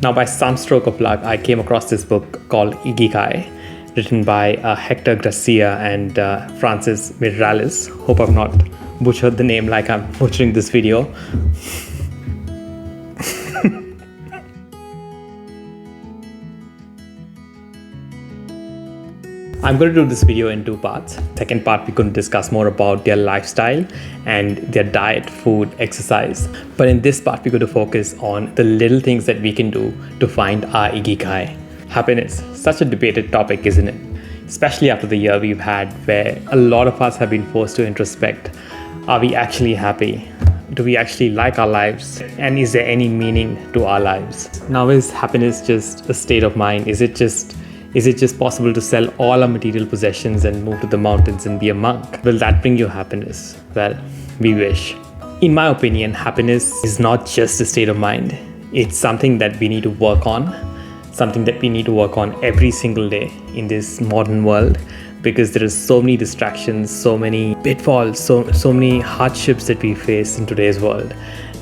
Now, by some stroke of luck, I came across this book called Ikigai, written by Hector Garcia and Francis Miralles. Hope I've not butchered the name like I'm butchering this video. I'm going to do this video in two parts. Second part, we're going to discuss more about their lifestyle and their diet, food, exercise. But in this part, we're going to focus on the little things that we can do to find our Ikigai. Happiness, such a debated topic, isn't it? Especially after the year we've had where a lot of us have been forced to introspect. Are we actually happy? Do we actually like our lives? And is there any meaning to our lives? Now, is happiness just a state of mind? Is it just possible to sell all our material possessions and move to the mountains and be a monk? Will that bring you happiness? Well, we wish. In my opinion, happiness is not just a state of mind. It's something that we need to work on, something that we need to work on every single day in this modern world, because there are so many distractions, so many pitfalls, so many hardships that we face in today's world.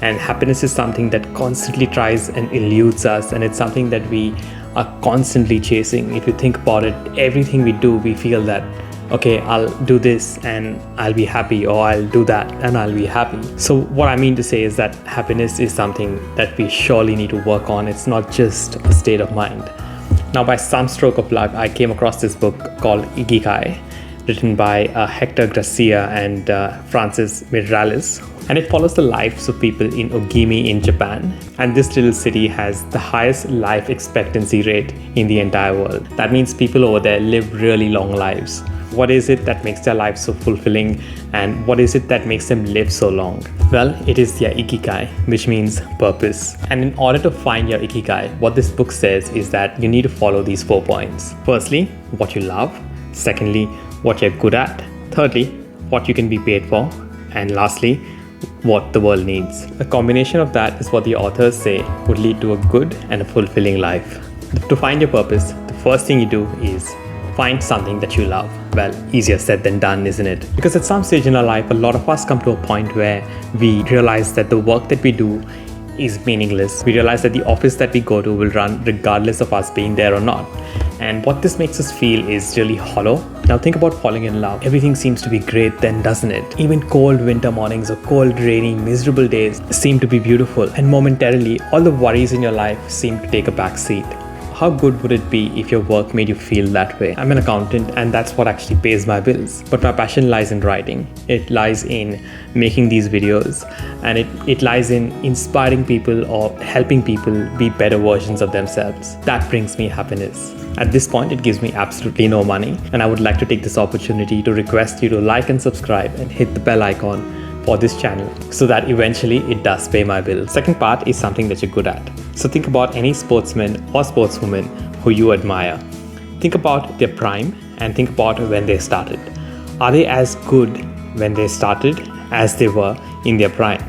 And happiness is something that constantly tries and eludes us, and it's something that we are constantly chasing. If you think about it, everything we do, we feel that, okay, I'll do this and I'll be happy, or I'll do that and I'll be happy. So what I mean to say is that happiness is something that we surely need to work on. It's not just a state of mind. Now, by some stroke of luck, I came across this book called Ikigai, written by Hector Garcia and Francis Miralles. And it follows the lives of people in Ogimi in Japan. And this little city has the highest life expectancy rate in the entire world. That means people over there live really long lives. What is it that makes their lives so fulfilling? And what is it that makes them live so long? Well, it is their Ikigai, which means purpose. And in order to find your Ikigai, what this book says is that you need to follow these 4 points. Firstly, what you love. Secondly, what you're good at. Thirdly, what you can be paid for. And lastly, what the world needs. A combination of that is what the authors say would lead to a good and a fulfilling life. To find your purpose, the first thing you do is find something that you love. Well, easier said than done, isn't it? Because at some stage in our life, a lot of us come to a point where we realize that the work that we do is meaningless. We realize that the office that we go to will run regardless of us being there or not. And what this makes us feel is really hollow. Now think about falling in love. Everything seems to be great then, doesn't it? Even cold winter mornings or cold, rainy, miserable days seem to be beautiful. And momentarily, all the worries in your life seem to take a back seat. How good would it be if your work made you feel that way? I'm an accountant, and that's what actually pays my bills. But my passion lies in writing. It lies in making these videos, and it lies in inspiring people or helping people be better versions of themselves. That brings me happiness. At this point, it gives me absolutely no money, and I would like to take this opportunity to request you to like and subscribe and hit the bell icon for this channel so that eventually it does pay my bills. Second part is something that you're good at. So think about any sportsman or sportswoman who you admire. Think about their prime and think about when they started. Are they as good when they started as they were in their prime?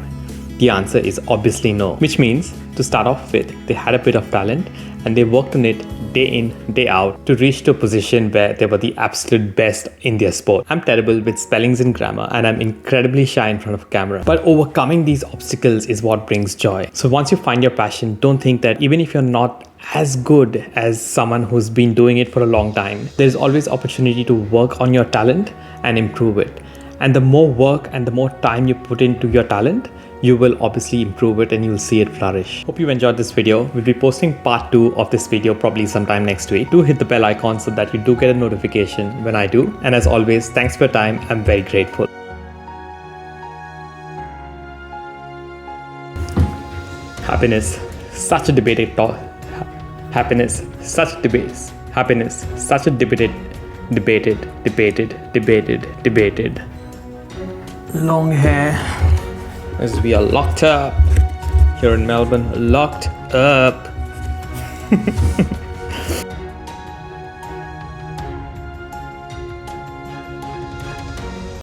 The answer is obviously no, which means to start off with, they had a bit of talent and they worked on it day in, day out to reach to a position where they were the absolute best in their sport. I'm terrible with spellings and grammar, and I'm incredibly shy in front of a camera. But overcoming these obstacles is what brings joy. So once you find your passion, don't think that even if you're not as good as someone who's been doing it for a long time, there's always opportunity to work on your talent and improve it. And the more work and the more time you put into your talent, you will obviously improve it and you'll see it flourish. Hope you enjoyed this video. We'll be posting part 2 of this video probably sometime next week. Do hit the bell icon so that you do get a notification when I do. And as always, thanks for your time. I'm very grateful. Happiness, such a debated topic. Happiness, such a debate. Happiness, such a debated. Long hair. As we are locked up here in Melbourne, locked up.